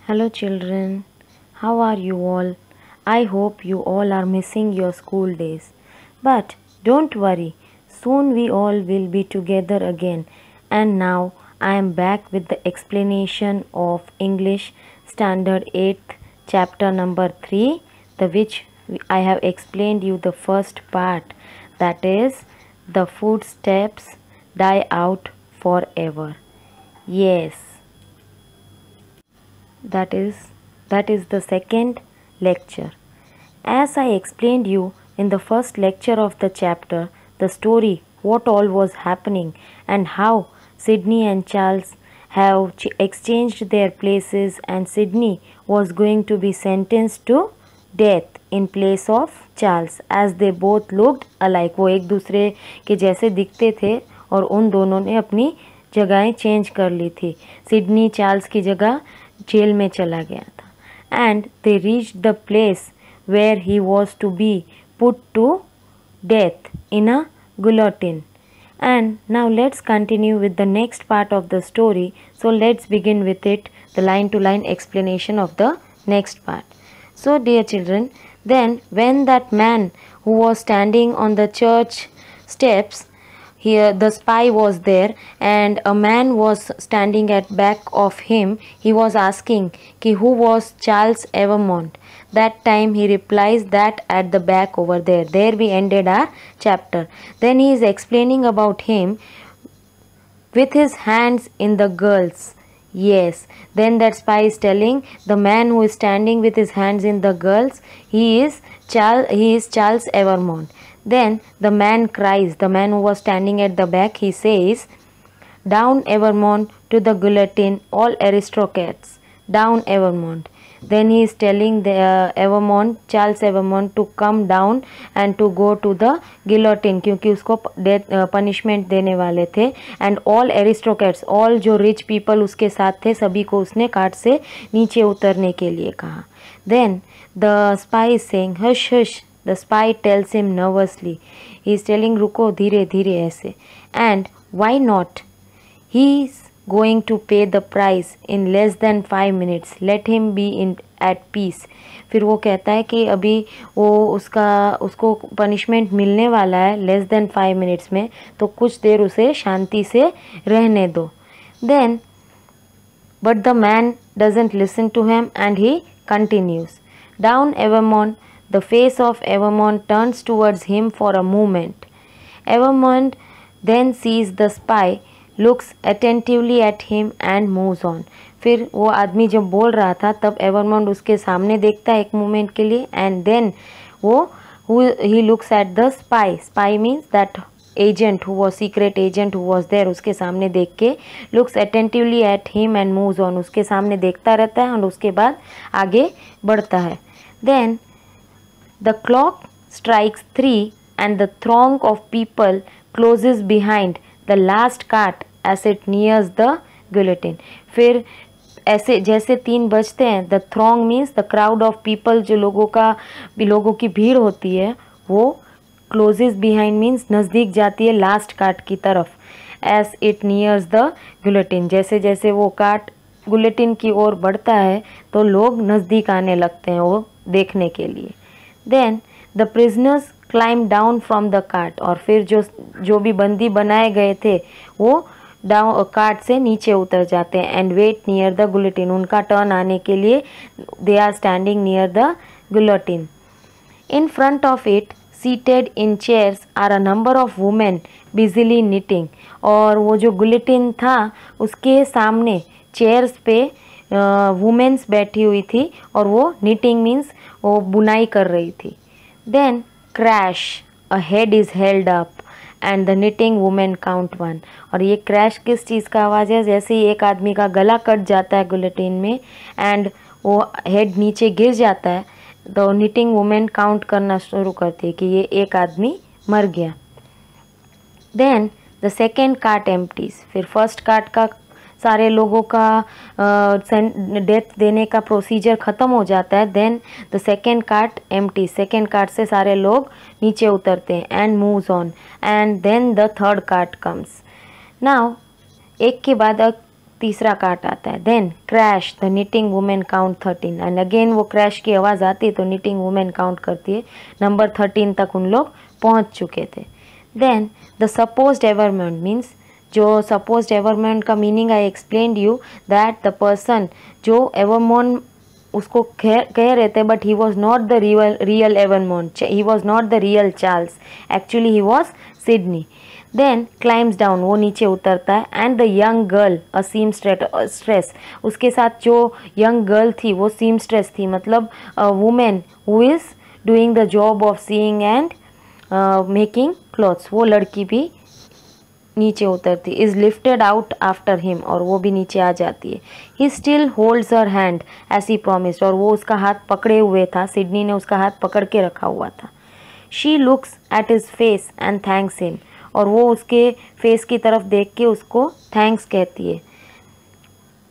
Hello, children. How are you all? I hope you all are missing your school days. But don't worry, soon we all will be together again. And now I am back with the explanation of English Standard 8th, chapter number 3, the which I have explained you the first part, that is, the footsteps die out forever. Yes, that is the second lecture. As I explained you in the first lecture of the chapter, the story, what all was happening, and how Sydney and Charles have exchanged their places, and Sydney was going to be sentenced to death in place of Charles as they both looked alike, वो एक दूसरे के जैसे दिखते थे और उन दोनों ने अपनी जगहें चेंज कर ली थी। सिडनी चार्ल्स की जगह जेल में चला गया था and they reach the place where he was to be put to death in a guillotine. And now let's continue with the next part of the story. So let's begin with it, the line to line explanation of the next part. So dear children, then when that man who was standing on the church steps, here the spy was there and a man was standing at back of him. He was asking ki who was Charles Evrémonde. That time he replies that at the back over there. There we ended our chapter. Then he is explaining about him with his hands in the girls. Yes, then that spy is telling the man who is standing with his hands in the girls, he is Charles Evrémonde. Then the man cries, the man who was standing at the back, he says, "Down Evrémonde to the guillotine, all aristocrats, down Evrémonde." Then he is telling the Charles Evrémonde to come down and to go to the guillotine, क्योंकि उसको punishment देने वाले थे. And all aristocrats, all जो rich people उसके साथ थे, सभी को उसने काट से नीचे उतरने के लिए कहा. Then the spy is saying hush hush. The spy tells him nervously, he is telling रुको धीरे धीरे ऐसे. And why not, he is going to pay the price in less than 5 minutes. Let him be in at peace. फिर वो कहता है कि अभी वो उसको पनिशमेंट मिलने वाला है लेस देन 5 मिनट्स में, तो कुछ देर उसे शांति से रहने दो. Then but the man doesn't listen to him and he continues. Down Evrémonde, the face of Evrémonde turns towards him for a moment. Evrémonde then sees the spy, looks attentively at him and moves on. फिर वो आदमी जब बोल रहा था तब Evrémonde उसके सामने देखता है एक मोमेंट के लिए and then he looks at the spy. Spy means that agent who was secret agent who was there, उसके सामने देख के looks attentively at him and moves on, उसके सामने देखता रहता है और उसके बाद आगे बढ़ता है. Then the clock strikes 3 and the throng of people closes behind the last cart as it nears the guillotine. फिर ऐसे जैसे 3 बजते हैं, the throng means the crowd of people, जो लोगों की भीड़ होती है, वो closes behind means नज़दीक जाती है लास्ट कार्ट की तरफ. as it nears the guillotine, जैसे जैसे वो कार्ट गुलेटिन की ओर बढ़ता है तो लोग नज़दीक आने लगते हैं वो देखने के लिए. then the prisoners climb down from the cart, और फिर जो भी बंदी बनाए गए थे वो डाउन कार्ट से नीचे उतर जाते हैं. And wait near the guillotine, उनका टर्न आने के लिए they are standing near the guillotine. In front of it seated in chairs are a number of women busily knitting. और वो जो गुलेटिन था उसके सामने चेयर्स पे वुमेन्स बैठी हुई थी और वो निटिंग मीन्स वो बुनाई कर रही थी. Then crash, a head is held up and the knitting women count 1. और ये क्रैश किस चीज़ का आवाज़ है? जैसे ही एक आदमी का गला कट जाता है गुलेटिन में एंड वो हेड नीचे गिर जाता है, तो निटिंग वुमेन काउंट करना शुरू करती है कि ये एक आदमी मर गया. Then the second cart empties, फिर फर्स्ट कार्ट का सारे लोगों का डेथ देने का प्रोसीजर ख़त्म हो जाता है. Then the second cart empty, second cart से सारे लोग नीचे उतरते हैं and moves on. And then the third cart comes. Now एक के बाद तीसरा काट आता है। Then crash the knitting women count 13 and again वो क्रैश की आवाज़ आती है तो निटिंग वुमेन काउंट करती है, नंबर 13 तक उन लोग पहुंच चुके थे। Then the supposed Evremonde means, जो सपोज्ड एवरमेंट का meaning I explained you that the person जो एवरमोन उसको कह रहे थे, but he was not the real Evremonde, he was not the real Charles, actually he was Sydney. Then climbs down, वो नीचे उतरता है, and the young girl a seamstress, उसके साथ जो यंग गर्ल थी वो सीमस्ट्रेस थी, मतलब women who is doing the job of sewing and making clothes, वो लड़की भी नीचे उतरती, is lifted out after him, और वो भी नीचे आ जाती है। He still holds her hand as he promised, और वो उसका हाथ पकड़े हुए था, सिडनी ने उसका हाथ पकड़ के रखा हुआ था। She looks at his face and thanks him, और वो उसके फेस की तरफ देख के उसको थैंक्स कहती है।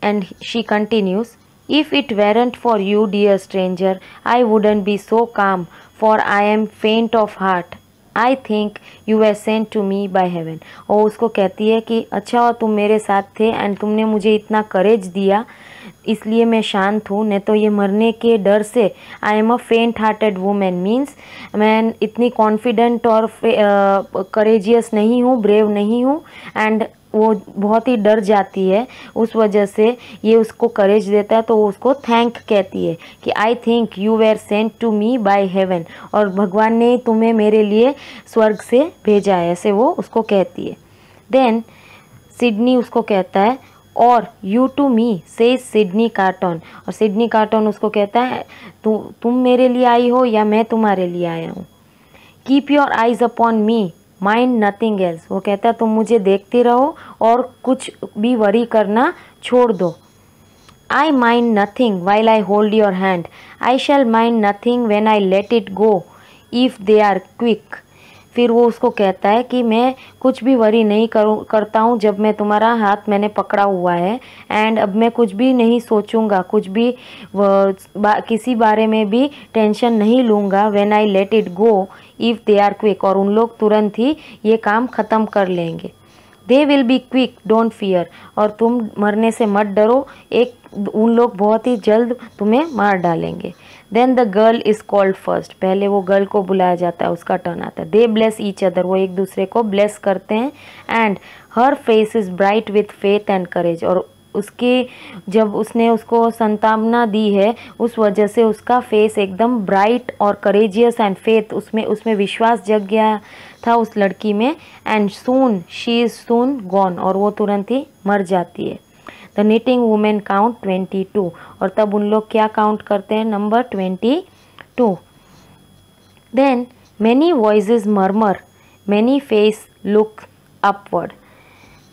And she continues, if it weren't for you dear stranger I wouldn't be so calm, for I am faint of heart, I think you were sent to me by heaven. और उसको कहती है कि अच्छा तुम मेरे साथ थे एंड तुमने मुझे इतना करेज दिया, इसलिए मैं शांत हूँ, नहीं तो ये मरने के डर से आई एम अ फेंट हार्टेड वुमेन, मीन्स मैं इतनी कॉन्फिडेंट और करेजियस नहीं हूँ, ब्रेव नहीं हूँ, एंड वो बहुत ही डर जाती है, उस वजह से ये उसको करेज देता है, तो वो उसको थैंक कहती है कि I think you were sent to me by heaven, और भगवान ने तुम्हें मेरे लिए स्वर्ग से भेजा है, ऐसे वो उसको कहती है। देन सिडनी उसको कहता है, और you to me says Sydney Carton, और सिडनी कार्टन उसको कहता है तुम मेरे लिए आई हो या मैं तुम्हारे लिए आया हूँ। Keep your eyes upon me, mind nothing else, वो कहता है तुम मुझे देखते रहो और कुछ भी वरी करना छोड़ दो। I mind nothing while I hold your hand, I shall mind nothing when I let it go if they are quick. फिर वो उसको कहता है कि मैं कुछ भी वरी नहीं करता हूँ जब मैं तुम्हारा हाथ मैंने पकड़ा हुआ है, एंड अब मैं कुछ भी नहीं सोचूंगा, कुछ भी किसी बारे में भी टेंशन नहीं लूँगा, when I let it go if they are quick, और उन लोग तुरंत ही ये काम ख़त्म कर लेंगे। They will be quick don't fear, और तुम मरने से मत डरो, उन लोग बहुत ही जल्द तुम्हें मार डालेंगे। Then the girl is called first, पहले वो गर्ल को बुलाया जाता है, उसका टर्न आता है। दे ब्लेस ईच अदर, वो एक दूसरे को ब्लेस करते हैं। And her face is bright with faith and courage, और उसकी जब उसने उसको संतावना दी है उस वजह से उसका फेस एकदम ब्राइट और करेजियस एंड फेथ, उसमें विश्वास जग गया था उस लड़की में। And soon she is soon gone, और वो तुरंत ही मर जाती है। द निटिंग वुमेन काउंट 22, और तब उन लोग क्या काउंट करते हैं, number 22। Then many voices murmur, many face look upward,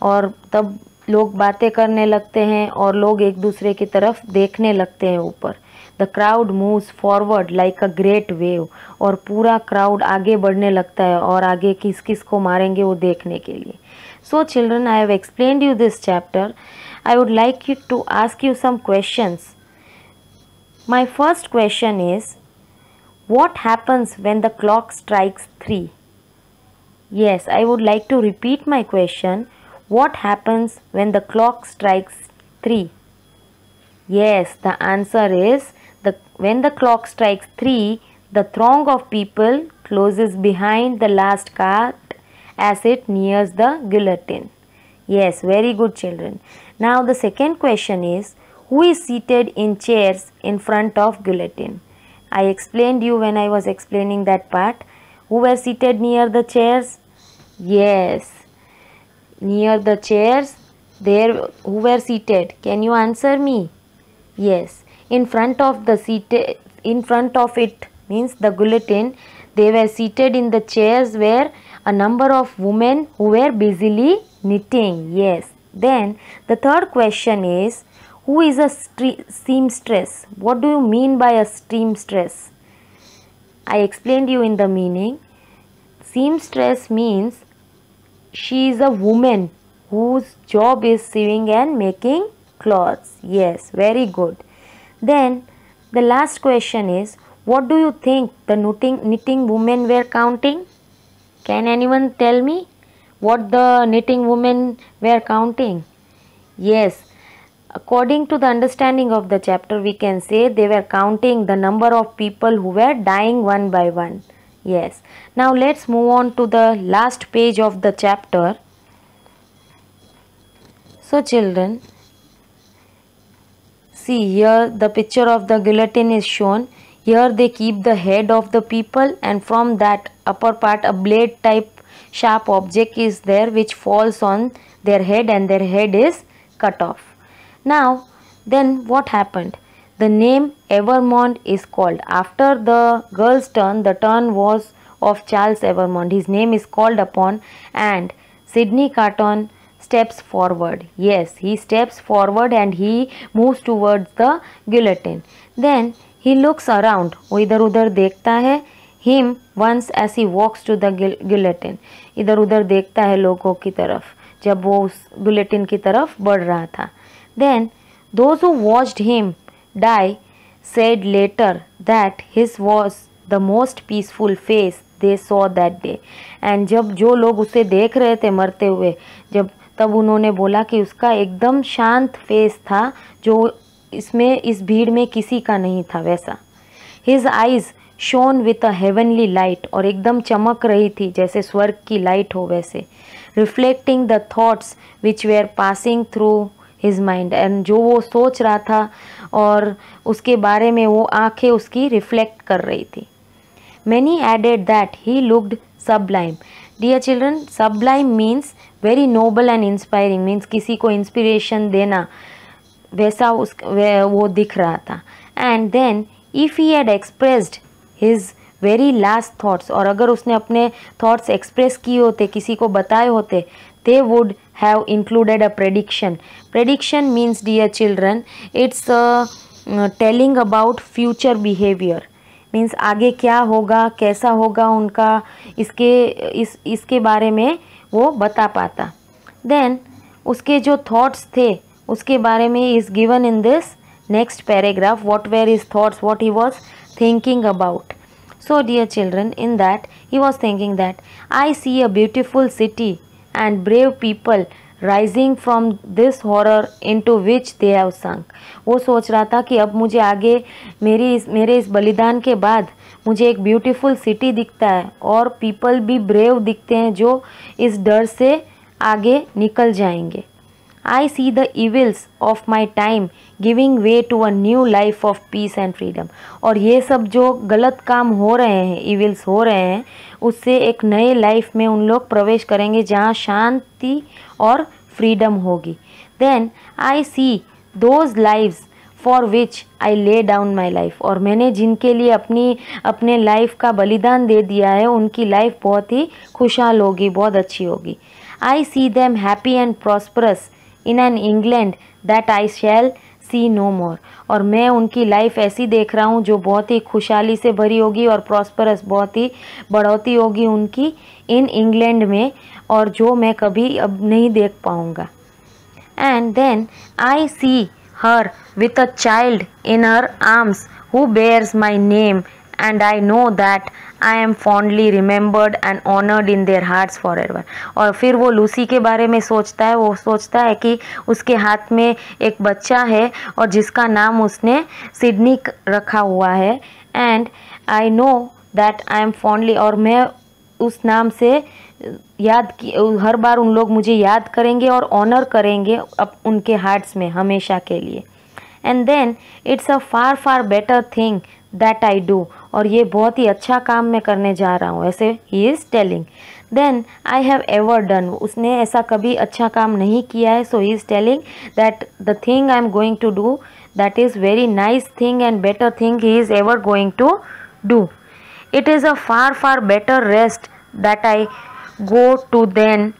और तब लोग बातें करने लगते हैं और लोग एक दूसरे की तरफ देखने लगते हैं ऊपर। The crowd moves forward like a great wave, और पूरा क्राउड आगे बढ़ने लगता है और आगे किस किस को मारेंगे वो देखने के लिए। So children, I have explained you this chapter. I would like you to ask you some questions. My first question is, what happens when the clock strikes 3? Yes, I would like to repeat my question. What happens when the clock strikes 3? Yes, the answer is when the clock strikes 3, the throng of people closes behind the last cart as it nears the guillotine. Yes, very good children. Now the second question is, who is seated in chairs in front of guillotine? I explained you when I was explaining that part. Who were seated near the chairs? Yes, near the chairs there who were seated. Can you answer me? Yes, in front of it means the guillotine, they were seated in the chairs where a number of women who were busily knitting. Yes. Then the third question is, who is a seamstress? What do you mean by a seamstress? I explained you in the meaning. Seamstress means she is a woman whose job is sewing and making clothes. Yes, very good. Then the last question is, what do you think the knitting women were counting? Can anyone tell me what the knitting women were counting? Yes, According to the understanding of the chapter, we can say they were counting the number of people who were dying one by one. Yes. Now let's move on to the last page of the chapter. So children, see here the picture of the guillotine is shown. Here they keep the head of the people, and from that upper part a blade type sharp object is there which falls on their head, and their head is cut off. Now then what happened? The name Evermond is called. After the girl's turn, the turn was of Charles Evermond. His name is called upon, and Sidney Carton steps forward. Yes, he steps forward and he moves towards the guillotine. Then he looks around. वो इधर उधर देखता है. Him once as he walks to the guillotine. इधर उधर देखता है लोगों की तरफ जब वो उस guillotine की तरफ बढ़ रहा था. Then those who watched him die said later that his was the most peaceful face they saw that day. And जब जो लोग उसे देख रहे थे मरते हुए, जब तब उन्होंने बोला कि उसका एकदम शांत फेस था जो इसमें इस भीड़ में किसी का नहीं था वैसा. His eyes shone with a heavenly light, और एकदम चमक रही थी जैसे स्वर्ग की लाइट हो वैसे. Reflecting the thoughts which were passing through his mind, and जो वो सोच रहा था और उसके बारे में वो आंखें उसकी रिफ्लेक्ट कर रही थी. Many added that he looked sublime. Dear children, sublime means very noble and inspiring, means किसी को इंस्पिरेशन देना वैसा वो दिख रहा था. And then if he had expressed his very last thoughts, और अगर उसने अपने thoughts express किए होते, किसी को बताए होते, they would have included a prediction. Prediction means, dear children, it's telling about future behavior. Means आगे क्या होगा, कैसा होगा उनका, इसके बारे में वो बता पाता. देन उसके जो थॉट्स थे उसके बारे में is given in this next paragraph. What were his thoughts, what he was thinking about. So dear children, in that he was thinking that I see a beautiful city and brave people rising from this horror into which they have sunk. वो सोच रहा था कि अब मुझे आगे मेरे इस बलिदान के बाद मुझे एक ब्यूटीफुल सिटी दिखता है और पीपल भी ब्रेव दिखते हैं जो इस डर से आगे निकल जाएंगे. I see the evils of my time giving way to a new life of peace and freedom. और ये सब जो गलत काम हो रहे हैं, इविल्स हो रहे हैं, उससे एक नए लाइफ में उन लोग प्रवेश करेंगे जहाँ शांति और फ्रीडम होगी. Then I see those lives for which I lay down my life. और मैंने जिनके लिए अपने लाइफ का बलिदान दे दिया है उनकी लाइफ बहुत ही खुशहाल होगी, बहुत अच्छी होगी. I see them happy and prosperous in an England that I shall see no more. और मैं उनकी लाइफ ऐसी देख रहा हूँ जो बहुत ही खुशहाली से भरी होगी और प्रॉस्परस, बहुत ही बढ़ोतरी होगी उनकी इन इंग्लैंड में, और जो मैं कभी अब नहीं देख पाऊँगा. And then I see her with a child in her arms who bears my name, and I know that I am fondly remembered and honored in their hearts forever. और फिर वो लूसी के बारे में सोचता है. वो सोचता है कि उसके हाथ में एक बच्चा है और जिसका नाम उसने सिडनी रखा हुआ है. And I know that I am fondly, और मैं उस नाम से हर बार उन लोग मुझे याद करेंगे और ऑनर करेंगे अब उनके हार्ट्स में हमेशा के लिए. And then it's a far far better thing that I do. और ये बहुत ही अच्छा काम मैं करने जा रहा हूँ, ऐसे he is telling. Then I have ever done. उसने ऐसा कभी अच्छा काम नहीं किया है. So he is telling that the thing I am going to do that is very nice thing and better thing he is ever going to do. It is a far far better rest that I go to then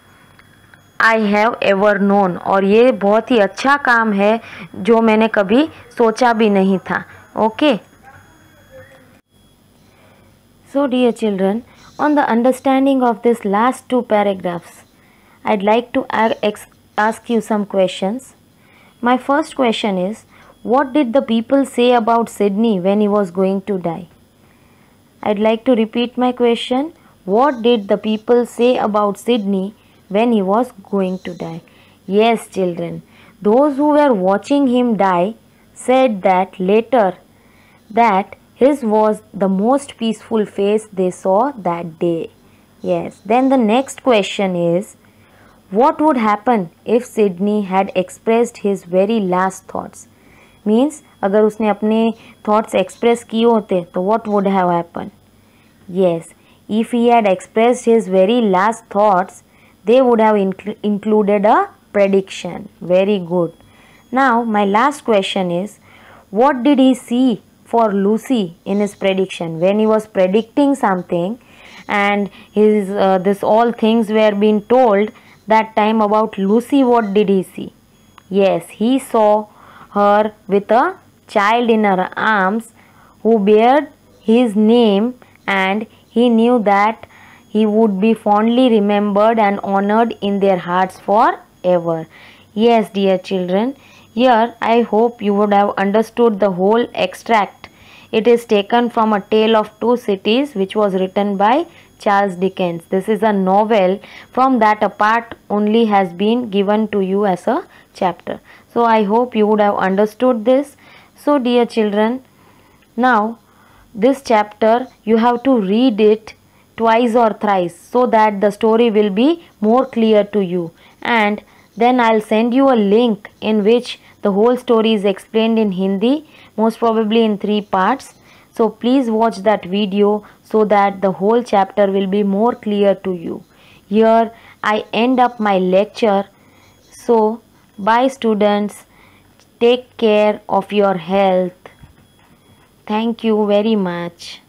I have ever known. और ये बहुत ही अच्छा काम है जो मैंने कभी सोचा भी नहीं था. Okay. So dear children, on the understanding of this last two paragraphs I'd like to ask you some questions. My first question is, what did the people say about Sidney when he was going to die? I'd like to repeat my question. What did the people say about Sidney when he was going to die? Yes, children. Those who were watching him die said that later that his was the most peaceful face they saw that day. Yes, then the next question is, what would happen if Sydney had expressed his very last thoughts? Means अगर उसने अपने thoughts express किए होते तो what would have happened? Yes, if he had expressed his very last thoughts, they would have included a prediction. Very good. Now my last question is, what did he see for Lucy in his prediction? When he was predicting something and his this all things were being told that time about Lucy, what did he see? Yes, he saw her with a child in her arms who bared his name, and he knew that he would be fondly remembered and honored in their hearts forever. Yes, dear children, here I hope you would have understood the whole extract. It is taken from A Tale of Two Cities, which was written by Charles Dickens. This is a novel. From that a part only has been given to you as a chapter. So I hope you would have understood this. So dear children, now this chapter you have to read it twice or thrice so that the story will be more clear to you, and then I'll send you a link in which the whole story is explained in Hindi, most probably in 3 parts. So please watch that video so that the whole chapter will be more clear to you. Here I end up my lecture. So bye students, take care of your health. Thank you very much.